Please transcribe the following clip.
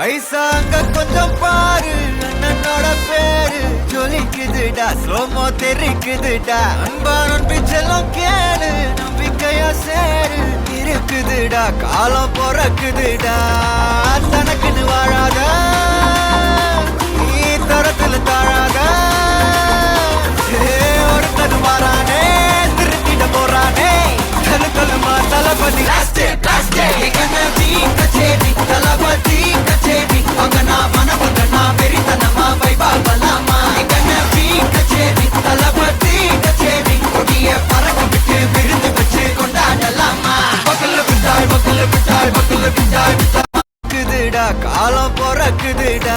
ஐசாங்க கொஞ்சம் பாரு அண்ணனோட பேரு ஜொலிக்குதுடா ஸ்லோமோ தெரிக்குதுடா அன்பானன் பிச்செல்லாம் கேளு நம்பிக்கையா சேரு இருக்குதுடா காலம் பொறக்குதுடா தனக்குன்னு வாழாத நீ தரத்துல தாழாத ஒருத்தன் மாறானே திருத்திட போறானே தலுக்கலுமா தளபதி தளபதி கச்சேரி அங்கனா மனபங்கனா வெறித்தனமா வைபாபலாமா கண்ணபி கச்சேரி தளபதி கச்சேரி கொடிய பறக்க விட்டு விருந்து வச்சு கொண்டாடலாமா பக்கல்ல விட்டாய் பக்கல்ல விட்டாய் பக்கல்ல விட்டாய் காலம் பொறக்குதுடா